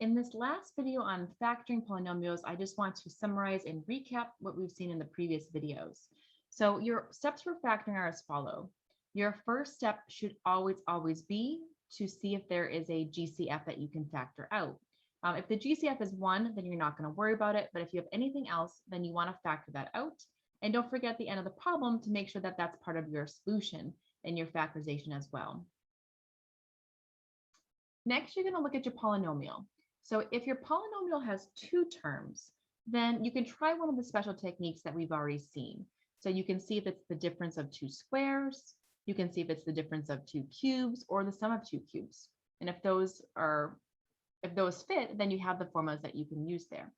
In this last video on factoring polynomials, I just want to summarize and recap what we've seen in the previous videos. So your steps for factoring are as follow. Your first step should always be to see if there is a GCF that you can factor out. If the GCF is 1, then you're not going to worry about it. But if you have anything else, then you want to factor that out. And don't forget at the end of the problem to make sure that that's part of your solution and your factorization as well. Next, you're going to look at your polynomial. So if your polynomial has 2 terms, then you can try one of the special techniques that we've already seen. So you can see if it's the difference of 2 squares, you can see if it's the difference of 2 cubes or the sum of 2 cubes. And if those fit, then you have the formulas that you can use there.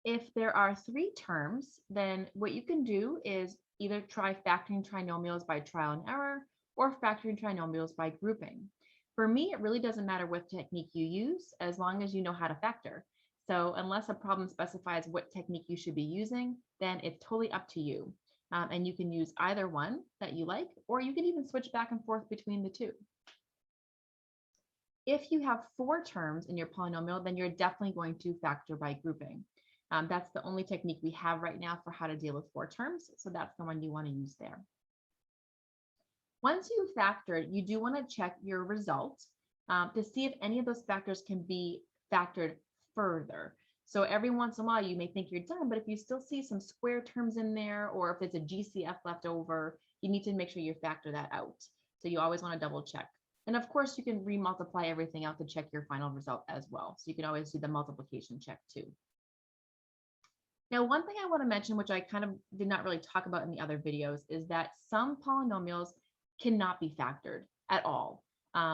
If there are 3 terms, then what you can do is either try factoring trinomials by trial and error or factoring trinomials by grouping. For me, it really doesn't matter what technique you use as long as you know how to factor. So unless a problem specifies what technique you should be using, then it's totally up to you. And you can use either one that you like, or you can even switch back and forth between the 2. If you have 4 terms in your polynomial, then you're definitely going to factor by grouping. That's the only technique we have right now for how to deal with 4 terms. So that's the one you want to use there. Once you factor, you do want to check your result to see if any of those factors can be factored further. So every once in a while, you may think you're done, but if you still see some square terms in there, or if it's a GCF left over, you need to make sure you factor that out. So you always want to double check. And of course, you can remultiply everything out to check your final result as well. So you can always do the multiplication check too. Now, one thing I want to mention, which I kind of did not really talk about in the other videos, is that some polynomials cannot be factored at all.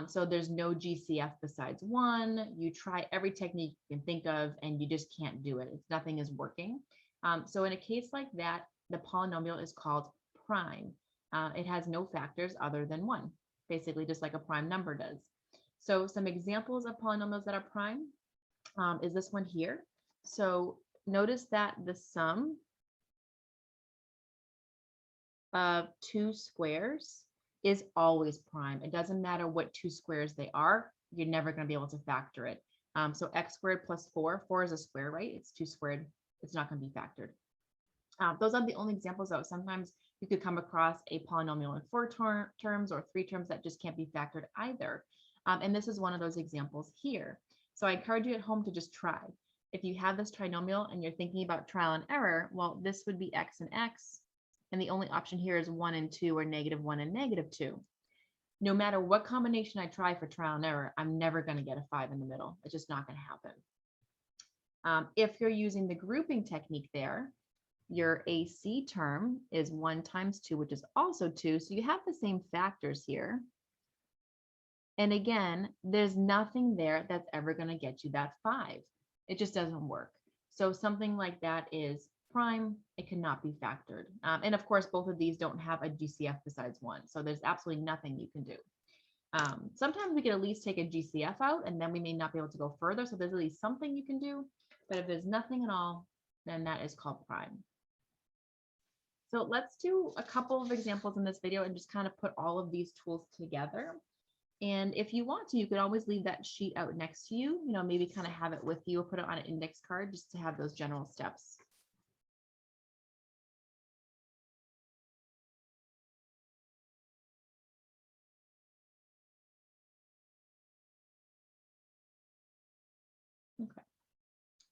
So there's no GCF besides 1. You try every technique you can think of, and you just can't do it. Nothing is working. So in a case like that, the polynomial is called prime. It has no factors other than 1, basically just like a prime number does. So some examples of polynomials that are prime is this one here. So notice that the sum of 2 squares is always prime. It doesn't matter what 2 squares they are, you're never going to be able to factor it. So x squared plus 4 is a square, right? It's 2 squared. It's not going to be factored. Those are the only examples, though. Sometimes you could come across a polynomial in 4 terms or 3 terms that just can't be factored either. And this is one of those examples here. So I encourage you at home to just try. If you have this trinomial and you're thinking about trial and error, well, this would be x and x. And the only option here is 1 and 2 or -1 and -2. No matter what combination I try for trial and error, I'm never going to get a 5 in the middle. It's just not going to happen. If you're using the grouping technique there, your AC term is 1 times 2, which is also 2. So you have the same factors here. And again, there's nothing there that's ever going to get you that 5. It just doesn't work. So something like that is prime. It cannot be factored. And of course, both of these don't have a GCF besides 1. So there's absolutely nothing you can do. Sometimes we can at least take a GCF out, and then we may not be able to go further. So there's at least something you can do. But if there's nothing at all, then that is called prime. So let's do a couple of examples in this video and just kind of put all of these tools together. And if you want to, you could always leave that sheet out next to you, maybe kind of have it with you or put it on an index card just to have those general steps. Okay.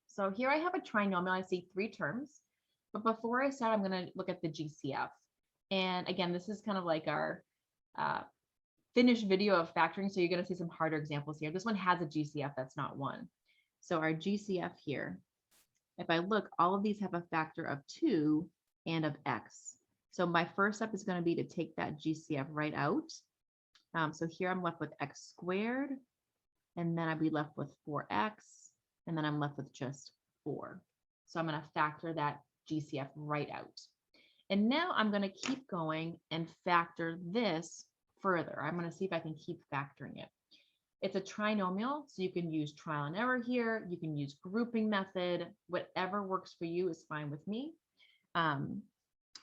So here I have a trinomial. I see 3 terms. But before I start, I'm going to look at the GCF. And again, this is kind of like our finished video of factoring. So you're going to see some harder examples here. This one has a GCF that's not 1. So our GCF here, if I look, all of these have a factor of 2 and of x. So my first step is going to be to take that GCF right out. So here I'm left with x squared, and then I'd be left with 4x, and then I'm left with just 4. So I'm going to factor that GCF right out. And now I'm going to keep going and factor this further. I'm going to see if I can keep factoring it. It's a trinomial, so you can use trial and error here. You can use grouping method. Whatever works for you is fine with me.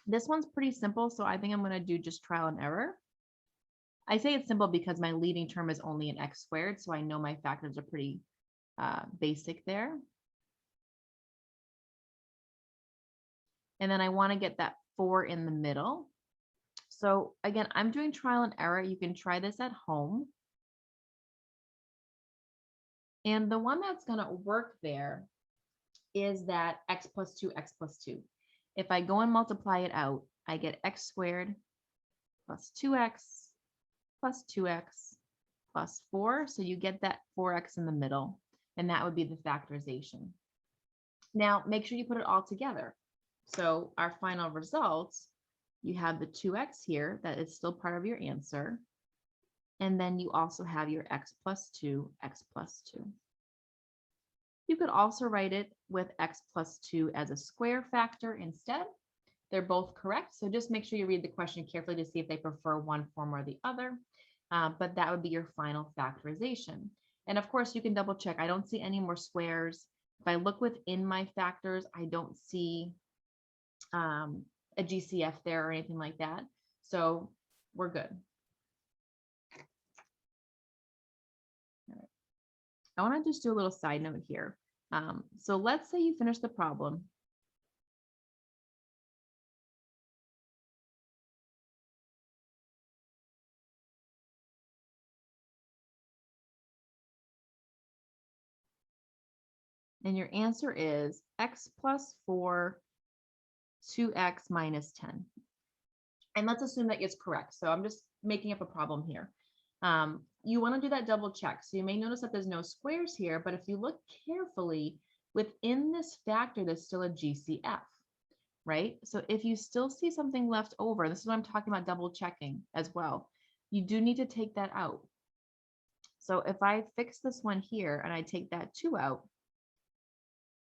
This one's pretty simple, so I think I'm going to do just trial and error. I say it's simple because my leading term is only an x squared, so I know my factors are pretty basic there. And then I want to get that 4 in the middle. So again, I'm doing trial and error. You can try this at home. And the one that's going to work there is that x plus 2, x plus 2. If I go and multiply it out, I get x squared plus 2x plus 2x plus 4. So you get that 4x in the middle, and that would be the factorization. Now, make sure you put it all together. So our final results, you have the 2x here, that is still part of your answer. And then you also have your x plus 2, x plus 2. You could also write it with x plus 2 as a square factor instead. They're both correct. So just make sure you read the question carefully to see if they prefer one form or the other. But that would be your final factorization. And of course, you can double check. I don't see any more squares. If I look within my factors, I don't see a GCF there or anything like that. So we're good. All right. I want to just do a little side note here. So let's say you finish the problem. And your answer is x plus 4, 2x minus 10. And let's assume that is correct. So I'm just making up a problem here. You want to do that double check. So you may notice that there's no squares here, but if you look carefully, within this factor, there's still a GCF, right? So if you still see something left over, this is what I'm talking about double checking as well. You do need to take that out. So if I fix this one here and I take that 2 out,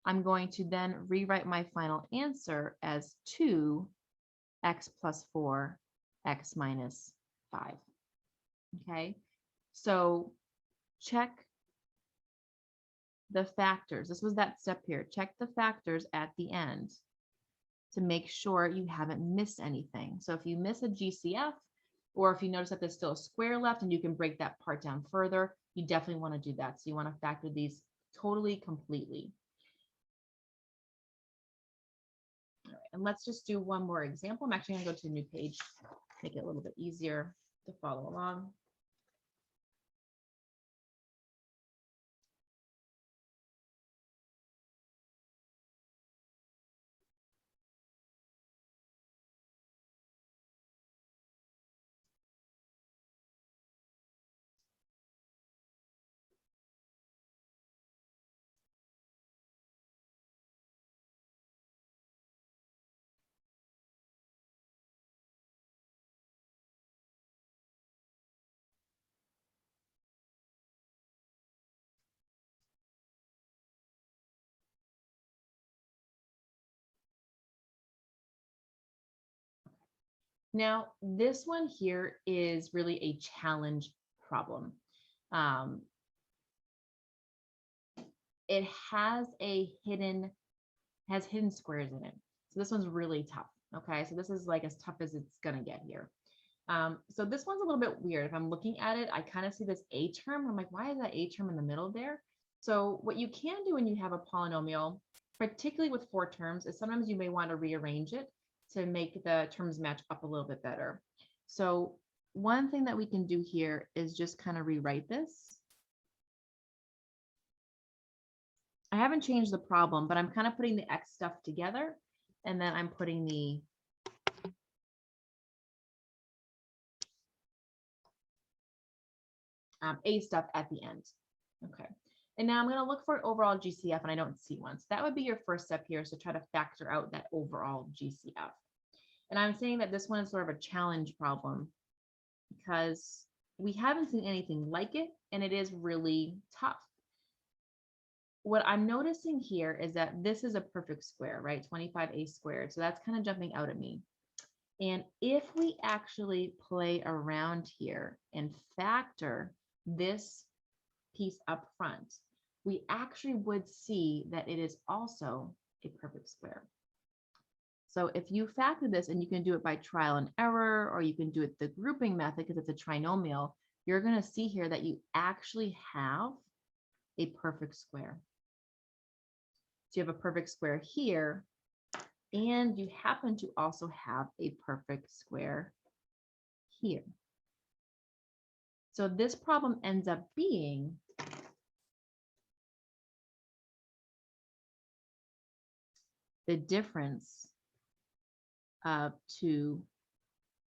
I'm going to then rewrite my final answer as 2x plus 4, x minus 5. Okay, so check the factors. This was that step here. Check the factors at the end to make sure you haven't missed anything. So if you miss a GCF, or if you notice that there's still a square left and you can break that part down further, you definitely want to do that. So you want to factor these totally completely. All right, and let's just do one more example. I'm actually going to go to a new page, make it a little bit easier to follow along. Now, this one here is really a challenge problem. It has hidden squares in it. So this one's really tough. Okay, so this is like as tough as it's gonna get here. So this one's a little bit weird. If I'm looking at it, I kind of see this a term. I'm like, why is that a term in the middle there? So what you can do when you have a polynomial, particularly with 4 terms, is sometimes you may want to rearrange it to make the terms match up a little bit better. So one thing that we can do here is just kind of rewrite this. I haven't changed the problem, but I'm kind of putting the x stuff together, and then I'm putting the a stuff at the end. Okay. And now I'm going to look for an overall GCF, and I don't see one. So that would be your first step here, is to try to factor out that overall GCF. And I'm saying that this one is sort of a challenge problem because we haven't seen anything like it, and it is really tough. What I'm noticing here is that this is a perfect square, right? 25a squared. So that's kind of jumping out at me. And if we actually play around here and factor this piece up front, we actually would see that it is also a perfect square. So if you factor this, and you can do it by trial and error, or you can do it the grouping method because it's a trinomial, you're going to see here that you actually have a perfect square. So you have a perfect square here, and you happen to also have a perfect square here. So this problem ends up being the difference of two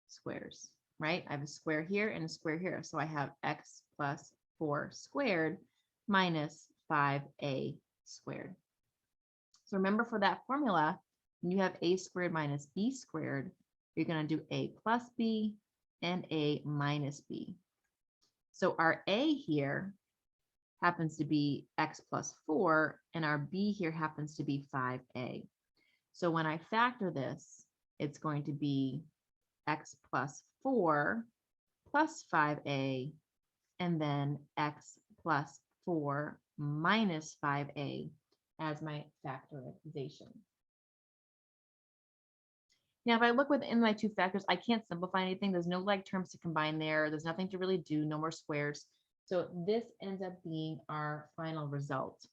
squares, right? I have a square here and a square here. So I have x plus 4 squared minus 5a squared. So remember, for that formula, when you have a squared minus b squared, you're going to do a plus b and a minus b. So our a here happens to be x plus 4, and our b here happens to be 5a. So when I factor this, it's going to be x plus 4 plus 5a, and then x plus 4 minus 5a as my factorization. Now, if I look within my two factors, I can't simplify anything. There's no like terms to combine there. There's nothing to really do, no more squares. So this ends up being our final result.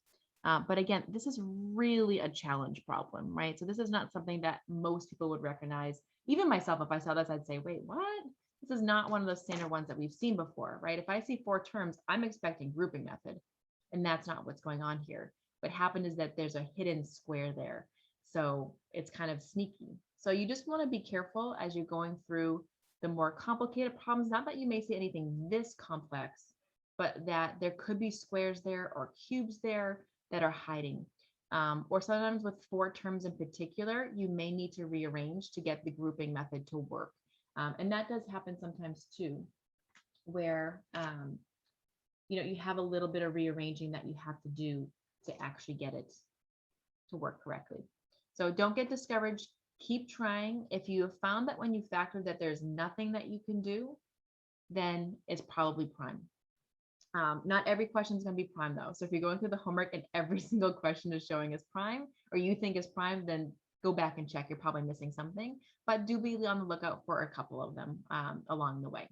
But again, this is really a challenge problem, right? So this is not something that most people would recognize. Even myself, if I saw this, I'd say, wait, what? This is not one of those standard ones that we've seen before, right? If I see 4 terms, I'm expecting grouping method, and that's not what's going on here. What happened is that there's a hidden square there. So it's kind of sneaky. So you just want to be careful as you're going through the more complicated problems. Not that you may see anything this complex, but that there could be squares there or cubes there that are hiding. Or sometimes with 4 terms in particular, you may need to rearrange to get the grouping method to work. And that does happen sometimes too, where you have a little bit of rearranging that you have to do to actually get it to work correctly. So don't get discouraged. Keep trying. If you have found that when you factor that there's nothing that you can do, then it's probably prime. Not every question is going to be prime though. So if you're going through the homework and every single question is showing as prime, or you think is prime, then go back and check. You're probably missing something, but do be on the lookout for a couple of them along the way.